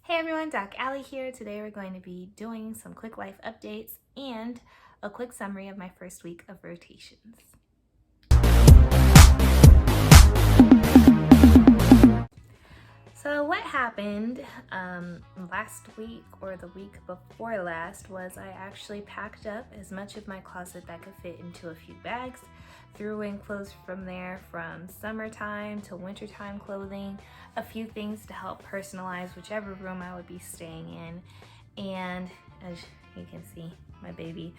Hey everyone, Doc Allie here. Today we're going to be doing some quick life updates and a quick summary of my first week of rotations. So what happened last week or the week before last was I actually packed up as much of my closet that could fit into a few bags, threw in clothes from there from summertime to wintertime clothing, a few things to help personalize whichever room I would be staying in, and as you can see, my baby,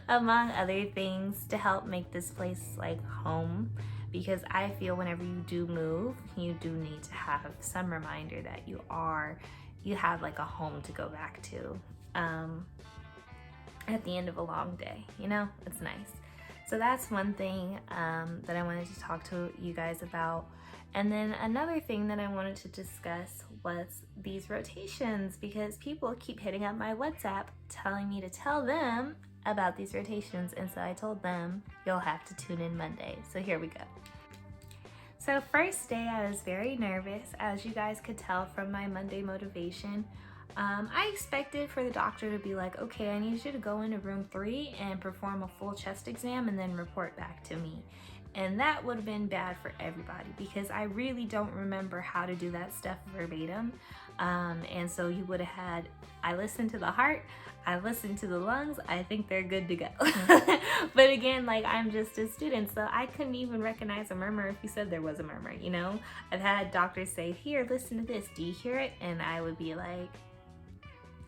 among other things to help make this place like home. Because I feel whenever you do move, you do need to have some reminder that you have like a home to go back to at the end of a long day, it's nice. So that's one thing that I wanted to talk to you guys about. And then another thing that I wanted to discuss was these rotations, because people keep hitting up my WhatsApp telling me to tell them about these rotations, and so I told them you'll have to tune in Monday. So here we go. So first day I was very nervous, as you guys could tell from my Monday motivation. I expected for the doctor to be like, okay, I need you to go into room 3 and perform a full chest exam and then report back to me. And that would have been bad for everybody because I really don't remember how to do that stuff verbatim. And so you would have had, I listened to the heart, I listened to the lungs, I think they're good to go. But again, like, I'm just a student, so I couldn't even recognize a murmur if you said there was a murmur, I've had doctors say, here, listen to this, do you hear it? And I would be like,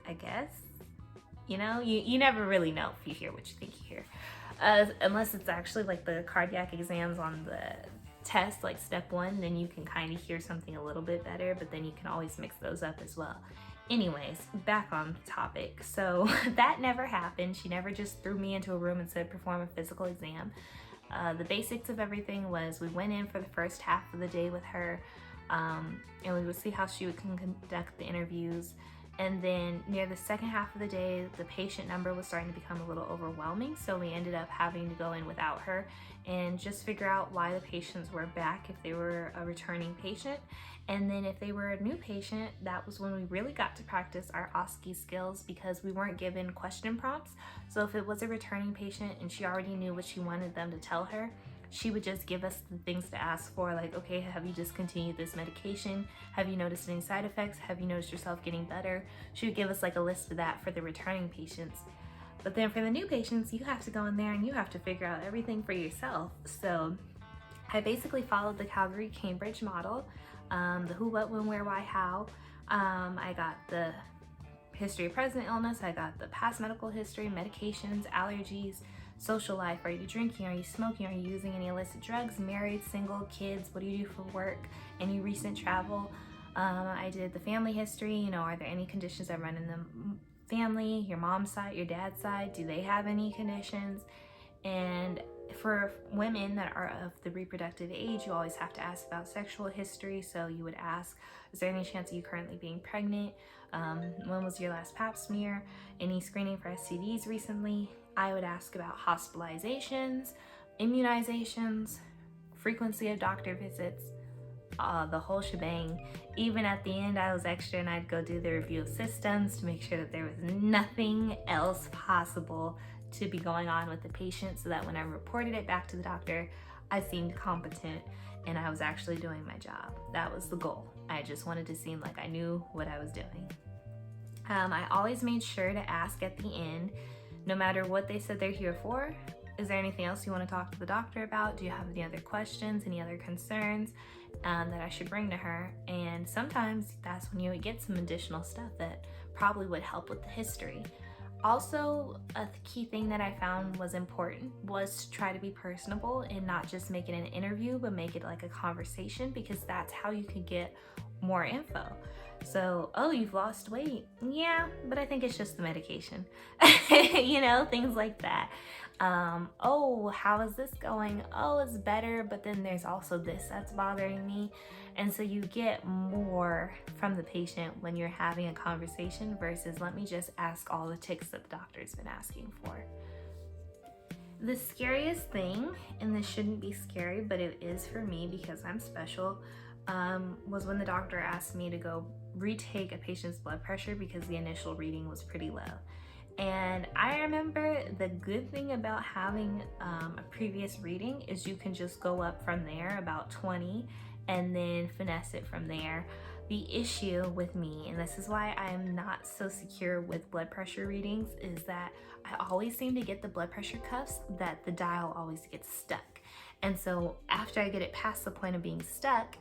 I guess. You never really know if you hear what you think you hear. Unless it's actually like the cardiac exams on the test, like step 1, then you can kind of hear something a little bit better, but then you can always mix those up as well. Anyways, back on topic. So that never happened. She never just threw me into a room and said perform a physical exam. The basics of everything was we went in for the first half of the day with her, and we would see how she would conduct the interviews. And then near the second half of the day, the patient number was starting to become a little overwhelming, so we ended up having to go in without her and just figure out why the patients were back, if they were a returning patient. And then if they were a new patient, that was when we really got to practice our OSCE skills, because we weren't given question prompts. So if it was a returning patient and she already knew what she wanted them to tell her, she would just give us the things to ask for, like, okay, have you discontinued this medication? Have you noticed any side effects? Have you noticed yourself getting better? She would give us like a list of that for the returning patients. But then for the new patients, you have to go in there and you have to figure out everything for yourself. So I basically followed the Calgary-Cambridge model, the who, what, when, where, why, how. I got the history of present illness. I got the past medical history, medications, allergies, social life. Are you drinking? Are you smoking? Are you using any illicit drugs? Married, single, kids? What do you do for work? Any recent travel? I did the family history. Are there any conditions that run in the family? Your mom's side, your dad's side, do they have any conditions? And for women that are of the reproductive age, you always have to ask about sexual history. So you would ask, is there any chance of you currently being pregnant? When was your last pap smear? Any screening for STDs recently? I would ask about hospitalizations, immunizations, frequency of doctor visits, the whole shebang. Even at the end, I was extra and I'd go do the review of systems to make sure that there was nothing else possible to be going on with the patient, so that when I reported it back to the doctor, I seemed competent and I was actually doing my job. That was the goal. I just wanted to seem like I knew what I was doing. I always made sure to ask at the end, no matter what they said they're here for, is there anything else you want to talk to the doctor about? Do you have any other questions, any other concerns that I should bring to her? And sometimes that's when you would get some additional stuff that probably would help with the history. Also, a key thing that I found was important was to try to be personable and not just make it an interview, but make it like a conversation, because that's how you can get more info. So, oh, you've lost weight. Yeah, but I think it's just the medication. Things like that. Oh, how is this going? Oh, it's better, but then there's also this that's bothering me. And so you get more from the patient when you're having a conversation versus let me just ask all the ticks that the doctor's been asking for. The scariest thing, and this shouldn't be scary, but it is for me because I'm special, was when the doctor asked me to go retake a patient's blood pressure because the initial reading was pretty low. And I remember the good thing about having a previous reading is you can just go up from there about 20 and then finesse it from there. The issue with me, and this is why I'm not so secure with blood pressure readings, is that I always seem to get the blood pressure cuffs that the dial always gets stuck. And so after I get it past the point of being stuck,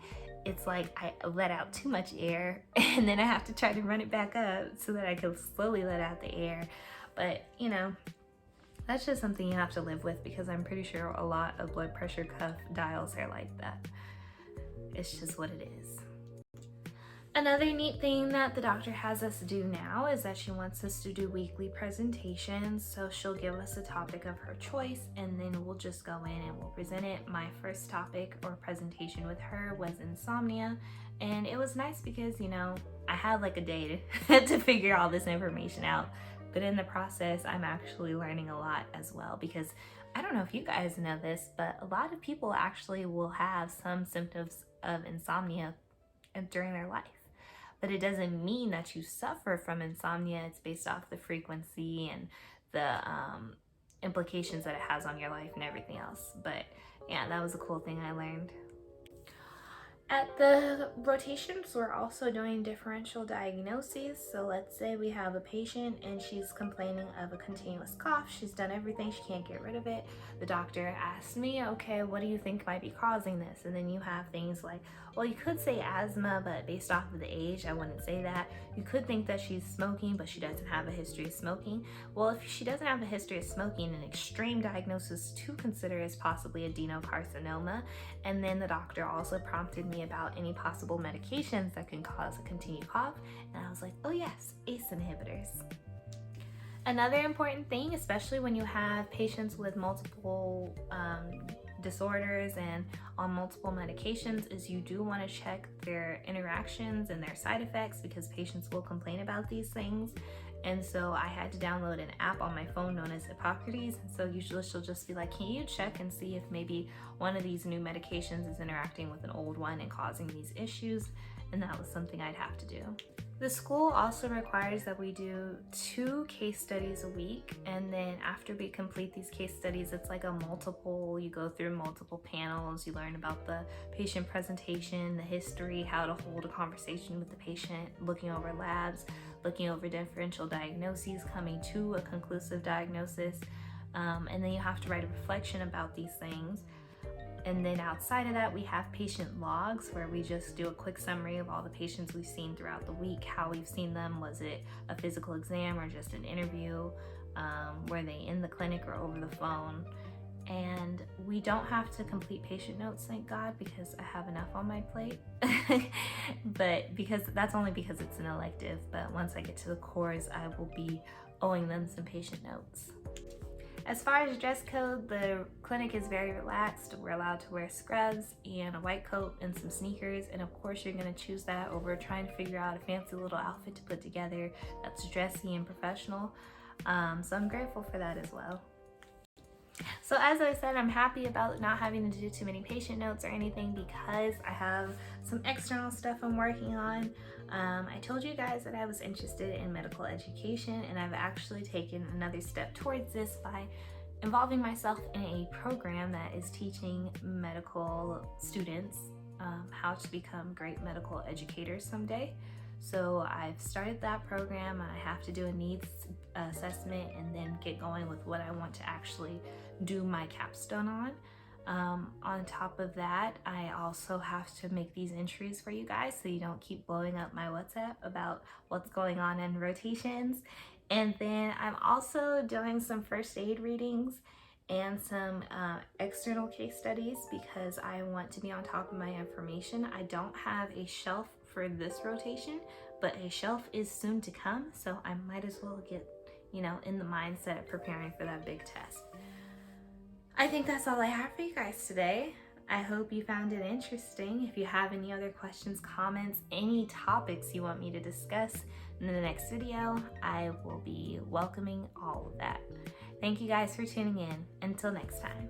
it's like I let out too much air and then I have to try to run it back up so that I can slowly let out the air. But you know, that's just something you have to live with because I'm pretty sure a lot of blood pressure cuff dials are like that. It's just what it is. Another neat thing that the doctor has us do now is that she wants us to do weekly presentations. So she'll give us a topic of her choice and then we'll just go in and we'll present it. My first topic or presentation with her was insomnia. And it was nice because, you know, I had like a day to figure all this information out. But in the process, I'm actually learning a lot as well because I don't know if you guys know this, but a lot of people actually will have some symptoms of insomnia during their life. But it doesn't mean that you suffer from insomnia. It's based off the frequency and the implications that it has on your life and everything else. But yeah, that was a cool thing I learned. At the rotations, we're also doing differential diagnoses. So let's say we have a patient and she's complaining of a continuous cough. She's done everything, she can't get rid of it. The doctor asked me, okay, what do you think might be causing this? And then you have things like, well, you could say asthma, but based off of the age, I wouldn't say that. You could think that she's smoking, but she doesn't have a history of smoking. Well, if she doesn't have a history of smoking, an extreme diagnosis to consider is possibly adenocarcinoma. And then the doctor also prompted me about any possible medications that can cause a continued cough. And I was like, oh yes, ACE inhibitors. Another important thing, especially when you have patients with multiple disorders and on multiple medications, is you do want to check their interactions and their side effects because patients will complain about these things. And so I had to download an app on my phone known as Hippocrates. And so usually she'll just be like, can you check and see if maybe one of these new medications is interacting with an old one and causing these issues? And that was something I'd have to do. The school also requires that we do 2 case studies a week, and then after we complete these case studies, it's like you go through multiple panels, you learn about the patient presentation, the history, how to hold a conversation with the patient, looking over labs, looking over differential diagnoses, coming to a conclusive diagnosis, and then you have to write a reflection about these things. And then outside of that, we have patient logs where we just do a quick summary of all the patients we've seen throughout the week, how we've seen them. Was it a physical exam or just an interview? Were they in the clinic or over the phone? And we don't have to complete patient notes, thank God, because I have enough on my plate. But that's only because it's an elective. But once I get to the cores, I will be owing them some patient notes. As far as dress code, the clinic is very relaxed. We're allowed to wear scrubs and a white coat and some sneakers. And of course, you're gonna choose that over trying to figure out a fancy little outfit to put together that's dressy and professional. So I'm grateful for that as well. So as I said, I'm happy about not having to do too many patient notes or anything because I have some external stuff I'm working on. I told you guys that I was interested in medical education, and I've actually taken another step towards this by involving myself in a program that is teaching medical students how to become great medical educators someday. So I've started that program. I have to do a needs assessment and then get going with what I want to actually do my capstone on. On top of that, I also have to make these entries for you guys so you don't keep blowing up my WhatsApp about what's going on in rotations. And then I'm also doing some first aid readings and some external case studies because I want to be on top of my information. I don't have a shelf for this rotation, but a shelf is soon to come, so I might as well get, in the mindset of preparing for that big test. I think that's all I have for you guys today. I hope you found it interesting. If you have any other questions, comments, any topics you want me to discuss in the next video, I will be welcoming all of that. Thank you guys for tuning in. Until next time.